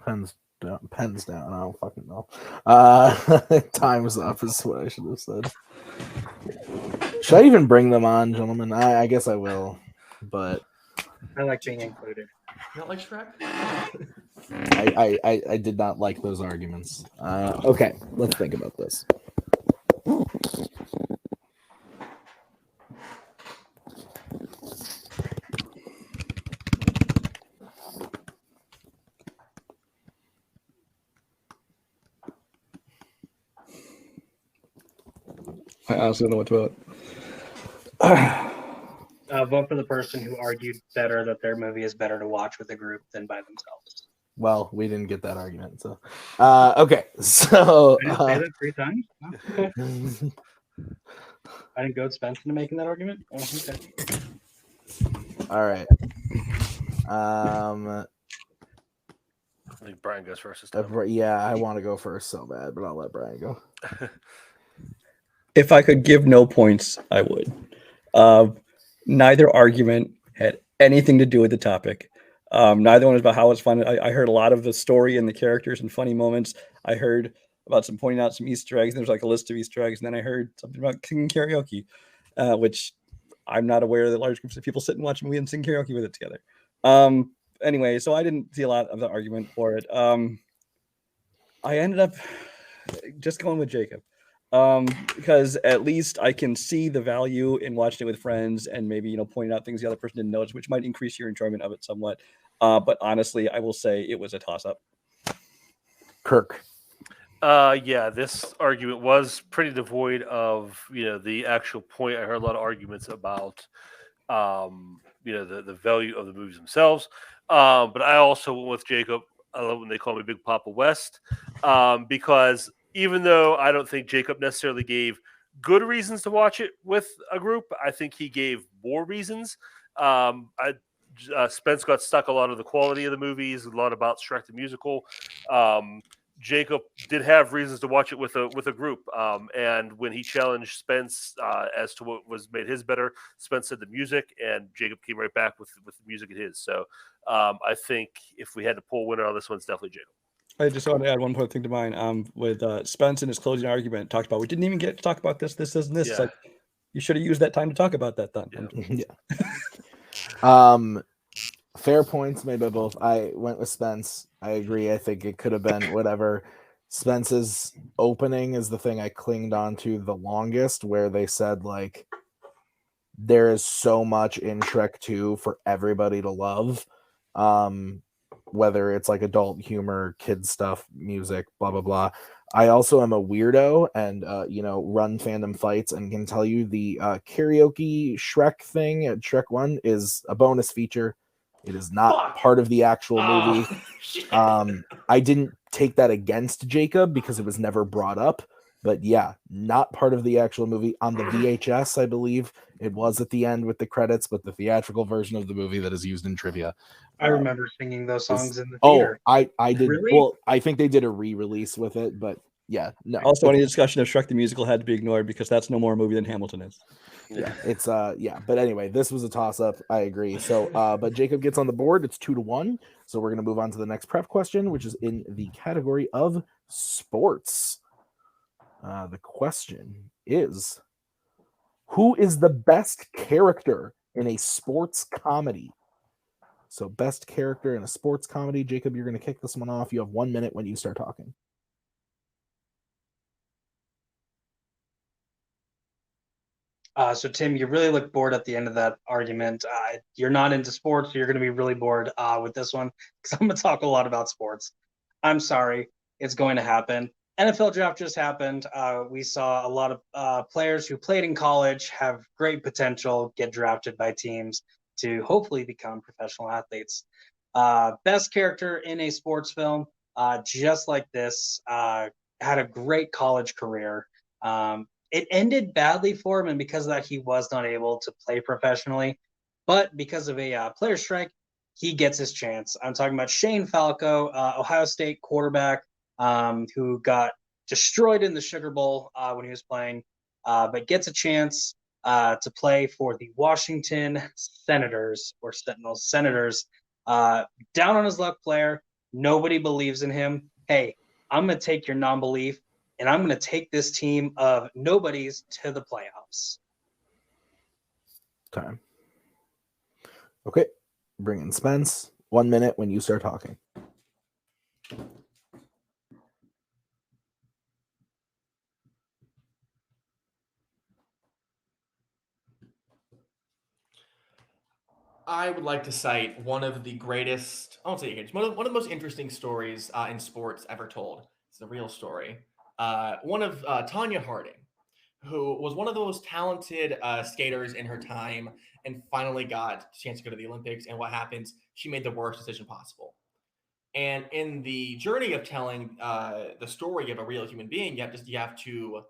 Pens down. I don't fucking know. Time's up is what I should have said. Should I even bring them on, gentlemen? I guess I will, but I like being included. You don't like Shrek? I did not like those arguments. Okay, let's think about this. I honestly don't know what to vote. Vote for the person who argued better that their movie is better to watch with a group than by themselves. Well, we didn't get that argument, so okay. So I didn't say that 3 times. No. I didn't goad Spence into making that argument. Oh, okay. all right. I think Brian goes first this time. Yeah, I want to go first so bad, but I'll let Brian go. If I could give no points, I would. Neither argument had anything to do with the topic. Neither one was about how it's fun. I heard a lot of the story and the characters and funny moments. I heard about some pointing out some Easter eggs. And there's like a list of Easter eggs. And then I heard something about singing karaoke, which I'm not aware that large groups of people sit and watch a movie and sing karaoke with it together. Anyway, so I didn't see a lot of the argument for it. I ended up just going with Jacob. Because at least I can see the value in watching it with friends and maybe, pointing out things the other person didn't notice, which might increase your enjoyment of it somewhat. But honestly, I will say it was a toss-up. Kirk. Yeah, this argument was pretty devoid of, the actual point. I heard a lot of arguments about, the value of the movies themselves. But I also went with Jacob. I love when they call me Big Papa West, because even though I don't think Jacob necessarily gave good reasons to watch it with a group, I think he gave more reasons. Spence got stuck a lot of the quality of the movies, a lot about Shrek the Musical. Jacob did have reasons to watch it with a group. And when he challenged Spence as to what was made his better, Spence said the music, and Jacob came right back with the music at his. So I think if we had to pull a winner on this one, it's definitely Jacob. I just want to add one more thing to mine. With Spence in his closing argument, talked about we didn't even get to talk about this, and this. Yeah. Like, you should have used that time to talk about that then. Yeah. Fair points made by both. I went with Spence. I agree. I think it could have been whatever. Spence's opening is the thing I clinged on to the longest, where they said, like, there is so much in Shrek 2 for everybody to love. Whether it's like adult humor, kids stuff, music, blah, blah, blah. I also am a weirdo and, run fandom fights and can tell you the karaoke Shrek thing at Shrek 1 is a bonus feature. It is not part of the actual movie. I didn't take that against Jacob because it was never brought up. But yeah, not part of the actual movie. On the VHS, I believe it was at the end with the credits, but the theatrical version of the movie that is used in trivia. I remember singing those songs in the theater. I did. Really? Well, I think they did a re-release with it, but yeah, no. Also, any discussion of Shrek the Musical had to be ignored because that's no more a movie than Hamilton is. Yeah, it's but anyway, this was a toss-up. I agree. So but Jacob gets on the board. It's 2-1. So we're gonna move on to the next prep question, which is in the category of sports. The question is, who is the best character in a sports comedy? So best character in a sports comedy. Jacob, you're going to kick this one off. You have 1 minute when you start talking. So Tim, you really look bored at the end of that argument. You're not into sports, so you're going to be really bored with this one because I'm going to talk a lot about sports. I'm sorry, it's going to happen. NFL draft just happened. We saw a lot of players who played in college have great potential, get drafted by teams to hopefully become professional athletes. Best character in a sports film, just like this. Had a great college career. It ended badly for him, and because of that, he was not able to play professionally. But because of a player strike, he gets his chance. I'm talking about Shane Falco, Ohio State quarterback, who got destroyed in the Sugar Bowl when he was playing, but gets a chance to play for the Washington Senators or Senators. Down on his luck player. Nobody believes in him. Hey, I'm going to take your non-belief, and I'm going to take this team of nobodies to the playoffs. Time. Okay. Bring in Spence. 1 minute when you start talking. I would like to cite one of the greatest, I won't say one of the most interesting stories in sports ever told. It's a real story. One of Tonya Harding, who was one of the most talented skaters in her time and finally got a chance to go to the Olympics. And what happens? She made the worst decision possible. And in the journey of telling the story of a real human being, you have to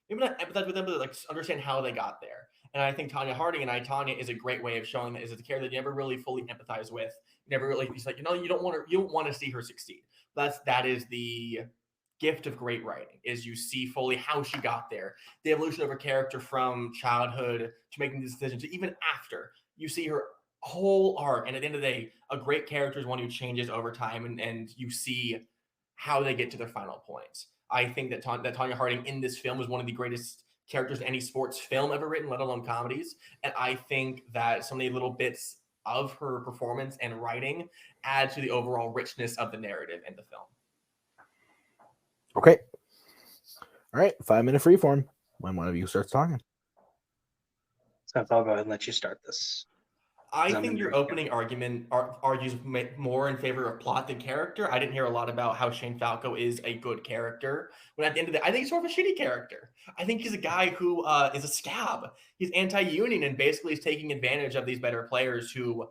maybe not empathize with them, but like understand how they got there. And I think Tonya Harding and Tonya is a great way of showing that is a character that you never really fully empathize with. You never really, it's like, you don't want to see her succeed. That is the gift of great writing, is you see fully how she got there, the evolution of her character from childhood to making these decisions, to even after. You see her whole arc, and at the end of the day, a great character is one who changes over time, and you see how they get to their final points. I think that Tonya Harding in this film was one of the greatest characters in any sports film ever written, let alone comedies. And I think that so many little bits of her performance and writing add to the overall richness of the narrative in the film. Okay. All right. 5 minute freeform when one of you starts talking. So I'll go ahead and let you start this. I think your opening argument argues more in favor of plot than character. I didn't hear a lot about how Shane Falco is a good character. When at the end of the day, I think he's sort of a shitty character. I think he's a guy who is a scab. He's anti-union and basically is taking advantage of these better players who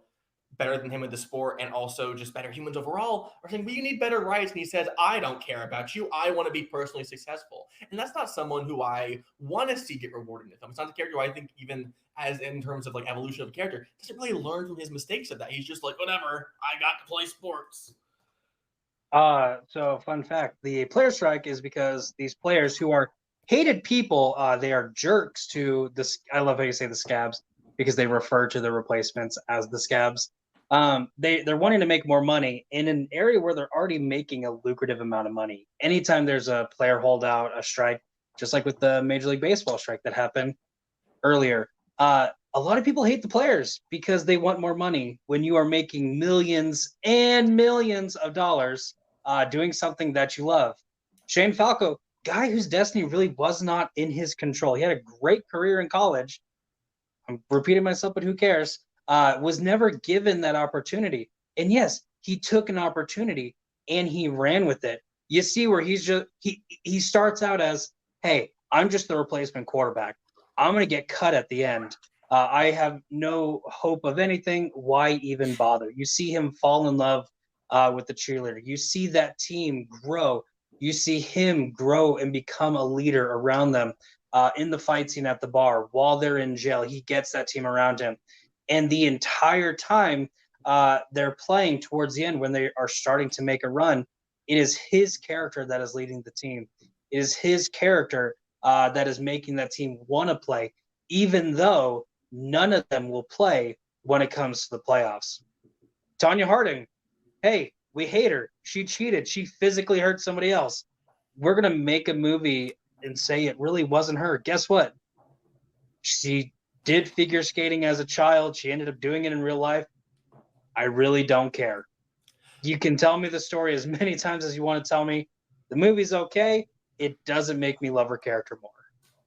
better than him in the sport and also just better humans overall are saying, we need better rights. And he says, I don't care about you. I want to be personally successful. And that's not someone who I want to see get rewarded in the film. It's not the character who I think even as in terms of like evolution of a character, doesn't really learn from his mistakes of that. He's just like, whatever, I got to play sports. So fun fact, the player strike is because these players who are hated people, they are jerks to this. I love how you say the scabs because they refer to the replacements as the scabs. They're wanting to make more money in an area where they're already making a lucrative amount of money. Anytime there's a player holdout, a strike, just like with the Major League Baseball strike that happened earlier, a lot of people hate the players because they want more money when you are making millions and millions of dollars doing something that you love. Shane Falco, guy whose destiny really was not in his control. He had a great career in college. I'm repeating myself, but who cares? Was never given that opportunity. And yes, he took an opportunity and he ran with it. You see where he starts out as, hey, I'm just the replacement quarterback. I'm going to get cut at the end. I have no hope of anything. Why even bother? You see him fall in love with the cheerleader. You see that team grow. You see him grow and become a leader around them in the fight scene at the bar. While they're in jail, he gets that team around him. And the entire time they're playing towards the end when they are starting to make a run, it is his character that is leading the team. It is his character that is making that team want to play, even though none of them will play when it comes to the playoffs. Tonya Harding, hey, we hate her. She cheated. She physically hurt somebody else. We're going to make a movie and say it really wasn't her. Guess what? She did figure skating as a child. She ended up doing it in real life. I really don't care. You can tell me the story as many times as you want to tell me. The movie's okay. It doesn't make me love her character more.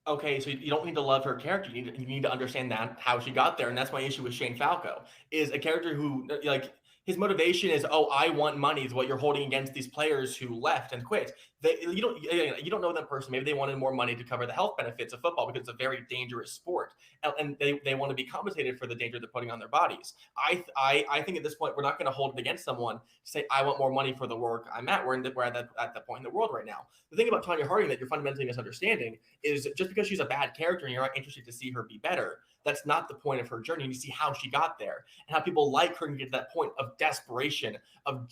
Okay, so you don't need to love her character. You need to understand that how she got there, and that's my issue with Shane Falco. Is a character who like His motivation is, oh, I want money, is what you're holding against these players who left and quit. You don't know that person. Maybe they wanted more money to cover the health benefits of football because it's a very dangerous sport, and they want to be compensated for the danger they're putting on their bodies. I think at this point we're not going to hold it against someone to say I want more money for the work I'm at. We're at that point in the world right now. The thing about Tonya Harding that you're fundamentally misunderstanding is just because she's a bad character and you're not interested to see her be better, that's not the point of her journey. You see how she got there and how people like her and get to that point of desperation, of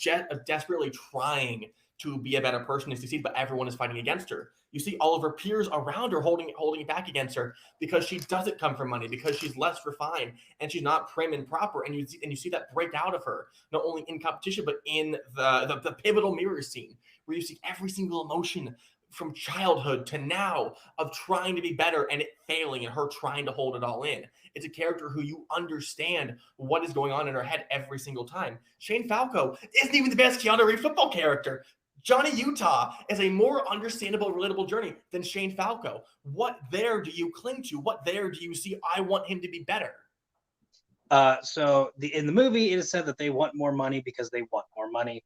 desperately trying to be a better person to succeed, but everyone is fighting against her. You see all of her peers around her holding it back against her because she doesn't come from money, because she's less refined and she's not prim and proper. And you see that break out of her, not only in competition, but in the pivotal mirror scene where you see every single emotion from childhood to now of trying to be better and it failing and her trying to hold it all in. It's a character who you understand what is going on in her head every single time. Shane Falco isn't even the best Keanu Reeves football character. Johnny Utah is a more understandable, relatable journey than Shane Falco. What there do you cling to? What there do you see? I want him to be better. In the movie, it is said that they want more money because they want more money.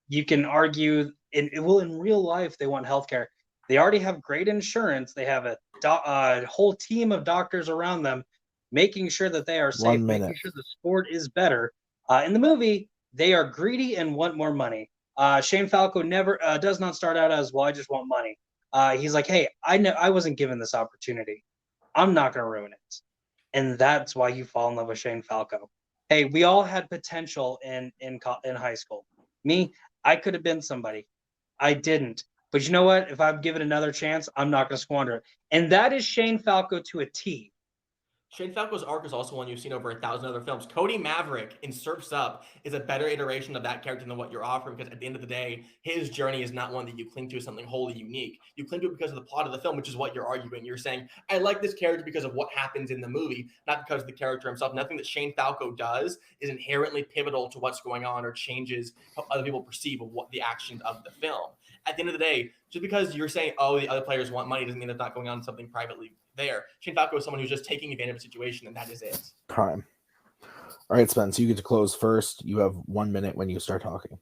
You can argue in real life, they want healthcare. They already have great insurance. They have a whole team of doctors around them, making sure that they are safe, making sure the sport is better. In the movie, they are greedy and want more money. Shane Falco never does not start out as, well, I just want money. He's like, hey, I wasn't given this opportunity. I'm not going to ruin it. And that's why you fall in love with Shane Falco. Hey, we all had potential in high school. Me, I could have been somebody. I didn't. But you know what? If I'm given another chance, I'm not going to squander it. And that is Shane Falco to a T. Shane Falco's arc is also one you've seen over 1,000 other films. Cody Maverick in Surf's Up is a better iteration of that character than what you're offering, because at the end of the day, his journey is not one that you cling to as something wholly unique. You cling to it because of the plot of the film, which is what you're arguing. You're saying, I like this character because of what happens in the movie, not because of the character himself. Nothing that Shane Falco does is inherently pivotal to what's going on or changes how other people perceive of what the actions of the film. At the end of the day, just because you're saying, oh, the other players want money doesn't mean there's not going on something privately there. Shane Falco is someone who's just taking advantage of a situation, and that is it. Time. All right, Spence, you get to close first. You have 1 minute when you start talking.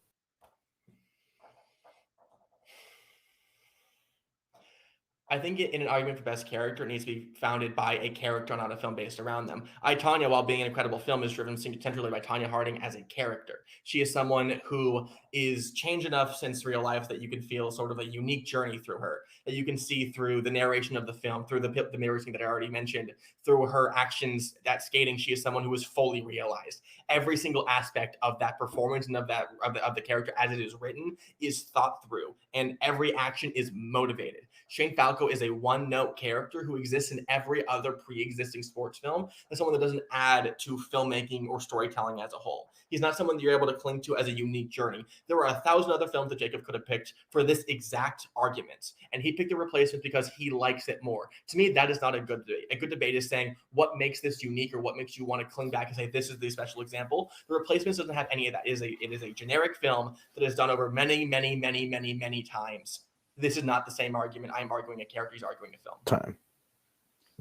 I think in an argument for best character, it needs to be founded by a character, not a film based around them. Tonya, while being an incredible film, is driven centrally by Tonya Harding as a character. She is someone who is changed enough since real life that you can feel sort of a unique journey through her, that you can see through the narration of the film, through the mirror scene that I already mentioned, through her actions at skating. She is someone who is fully realized. Every single aspect of that performance and of the character as it is written is thought through, and every action is motivated. Shane Falco is a one-note character who exists in every other pre-existing sports film, and someone that doesn't add to filmmaking or storytelling as a whole. He's not someone that you're able to cling to as a unique journey. There were 1,000 other films that Jacob could have picked for this exact argument, and he picked a replacement because he likes it more. To me, that is not a good debate. A good debate is saying what makes this unique or what makes you want to cling back and say this is the special example. The replacements doesn't have any of that. It is a generic film that is done over many, many, many, many, many times. This is not the same argument. I'm arguing a character. He's arguing a film. Time.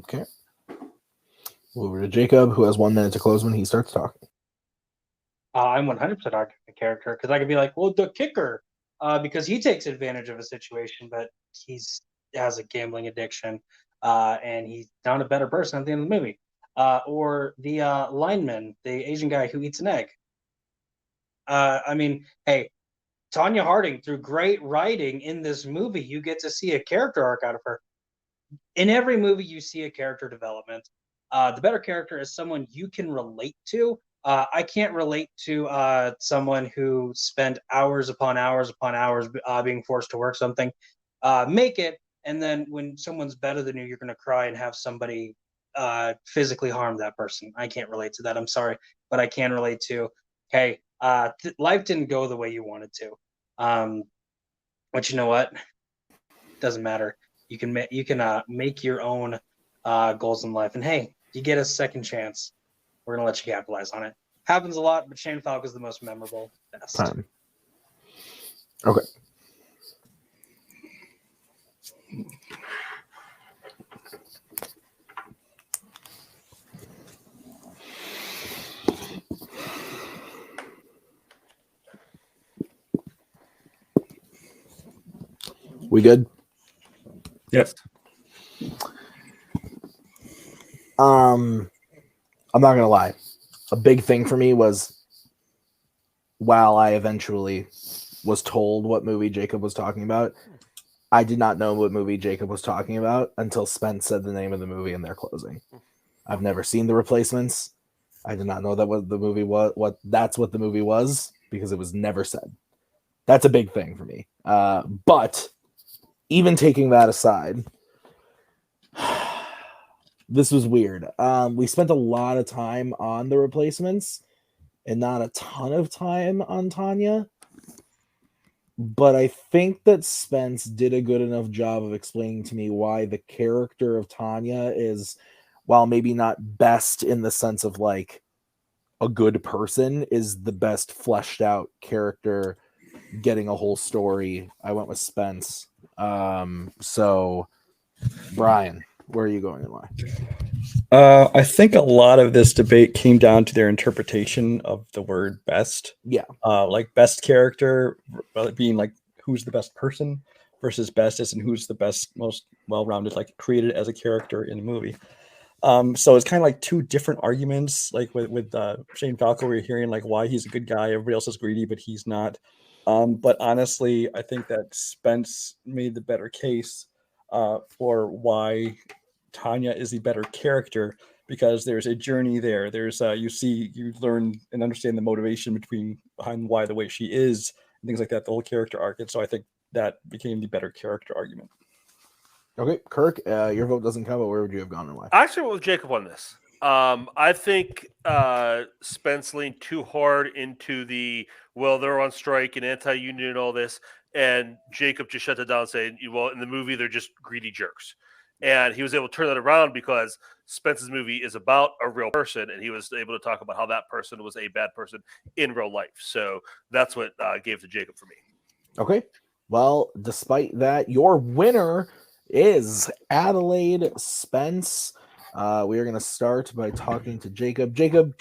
Okay. Over to Jacob, who has 1 minute to close when he starts talking. I'm 100% arguing a character, because I could be like, well, the kicker, because he takes advantage of a situation, but he has a gambling addiction, and he's not a better person at the end of the movie. Or the lineman, the Asian guy who eats an egg. I mean, hey, Tonya Harding, through great writing in this movie, you get to see a character arc out of her. In every movie, you see a character development. The better character is someone you can relate to. I can't relate to someone who spent hours upon hours upon hours being forced to work something, make it, and then when someone's better than you, you're going to cry and have somebody physically harm that person. I can't relate to that. I'm sorry, but I can relate to, hey, life didn't go the way you wanted to. But you know what? Doesn't matter. You can make your own goals in life. And hey, you get a second chance. We're gonna let you capitalize on it. Happens a lot, but Shane Falco is the most memorable. Best. Time. Okay. We good? Yes. I'm not gonna lie. A big thing for me was while I eventually was told what movie Jacob was talking about, I did not know what movie Jacob was talking about until Spence said the name of the movie in their closing. I've never seen The Replacements. I did not know that what the movie was. That's what the movie was because it was never said. That's a big thing for me. But even taking that aside, this was weird. We spent a lot of time on The Replacements and not a ton of time on Tonya. But I think that Spence did a good enough job of explaining to me why the character of Tonya is, while maybe not best in the sense of like a good person, is the best fleshed out character, getting a whole story. I went with Spence. So Brian, where are you going and why? I think a lot of this debate came down to their interpretation of the word best. Yeah. Like best character being like who's the best person versus bestest and who's the best, most well-rounded, like created as a character in a movie. So it's kind of like two different arguments, like with Shane Falco, we're hearing like why he's a good guy, everybody else is greedy, but he's not. But honestly, I think that Spence made the better case for why Tonya is the better character, because there's a journey there. There's you learn and understand the motivation behind why the way she is and things like that, the whole character arc. And so I think that became the better character argument. Okay, Kirk, your vote doesn't count, but where would you have gone and why? I actually went with Jacob on this. I think Spence leaned too hard into they're on strike and anti-union and all this, and Jacob just shut it down saying, well, in the movie, they're just greedy jerks. And he was able to turn that around because Spence's movie is about a real person, and he was able to talk about how that person was a bad person in real life. So that's what gave to Jacob for me. Okay. Well, despite that, your winner is Adelaide Spence. We are going to start by talking to Jacob. Jacob,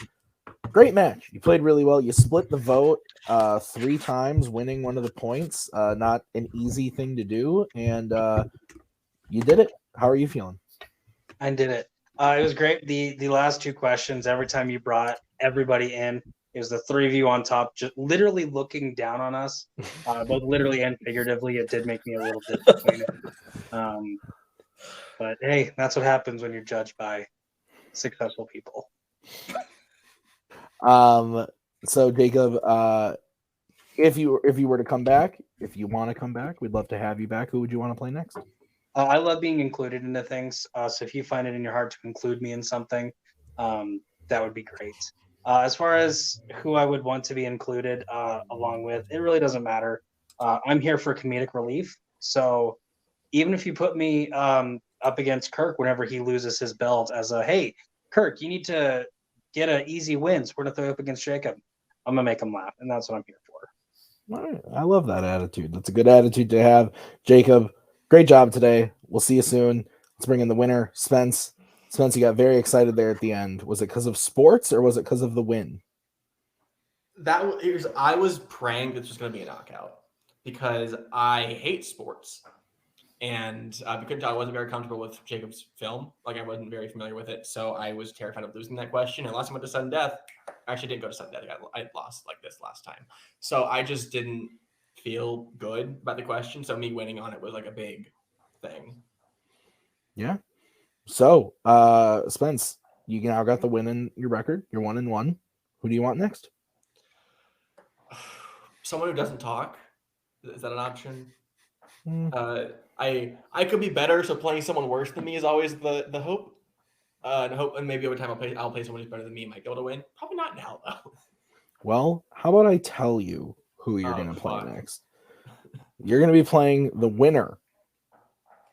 great match. You played really well. You split the vote 3 times, winning one of the points. Not an easy thing to do, and you did it. How are you feeling? I did it. It was great. The last 2 questions, every time you brought everybody in, it was the 3 of you on top, just literally looking down on us, both literally and figuratively. It did make me a little disappointed. But hey, that's what happens when you're judged by successful people. So Jacob, if you were to come back, if you want to come back, we'd love to have you back. Who would you want to play next? I love being included into things. So if you find it in your heart to include me in something, that would be great. As far as who I would want to be included along with, it really doesn't matter. I'm here for comedic relief. So even if you put me up against Kirk whenever he loses his belt as hey, Kirk, you need to get an easy win. So we're going to throw you up against Jacob. I'm going to make him laugh. And that's what I'm here for. All right. I love that attitude. That's a good attitude to have. Jacob, great job today. We'll see you soon. Let's bring in the winner, Spence. Spence, you got very excited there at the end. Was it because of sports or was it because of the win? I was praying this was going to be a knockout because I hate sports. And because I wasn't very comfortable with Jacob's film, like I wasn't very familiar with it, so I was terrified of losing that question. And last time I went to sudden death, I actually didn't go to sudden death. I lost like this last time, so I just didn't feel good about the question. So me winning on it was like a big thing. Yeah. So, Spence, you now got the win in your record. You're 1-1. Who do you want next? Someone who doesn't talk. Is that an option? I could be better, so playing someone worse than me is always the hope. And maybe over time I'll play someone who's better than me and might be able to win. Probably not now though. Well, how about I tell you who you're going to play next? You're going to be playing the winner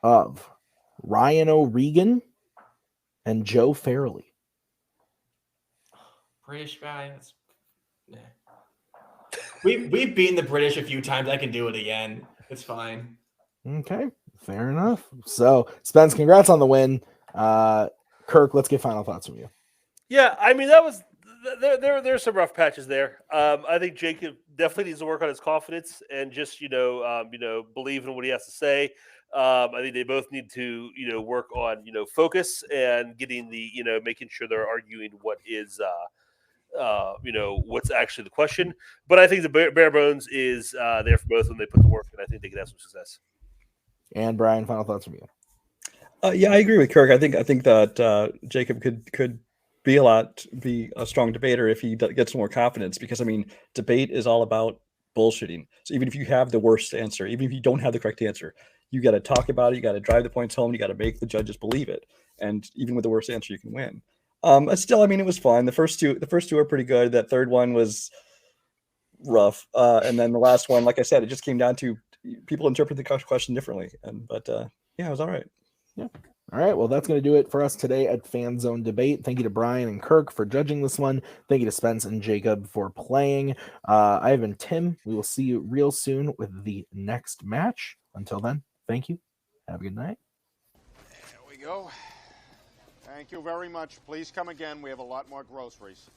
of Ryan O'Regan and Joe Fairley. British guy. We've beaten the British a few times. I can do it again. It's fine. Okay, fair enough. So, Spence, congrats on the win. Kirk, let's get final thoughts from you. Yeah, I mean that was There's some rough patches there. I think Jacob definitely needs to work on his confidence and just believe in what he has to say. I think they both need to work on focus and getting making sure they're arguing what is what's actually the question. But I think the bare bones is there for both when they put the work, and I think they can have some success. And Brian, final thoughts from you. Yeah, I agree with Kirk. I think that Jacob could be a strong debater if he gets more confidence, because I mean, debate is all about bullshitting. So even if you have the worst answer, even if you don't have the correct answer, you got to talk about it. You got to drive the points home. You got to make the judges believe it. And even with the worst answer, you can win. Still, I mean, it was fun. The first two are pretty good. That third one was rough. And then the last one, like I said, it just came down to people interpret the question differently. But yeah, it was all right. Yeah. All right. Well, that's going to do it for us today at Fanzone Debate. Thank you to Brian and Kirk for judging this one. Thank you to Spence and Jacob for playing. I have been Tim. We will see you real soon with the next match. Until then, thank you. Have a good night. There we go. Thank you very much. Please come again. We have a lot more groceries.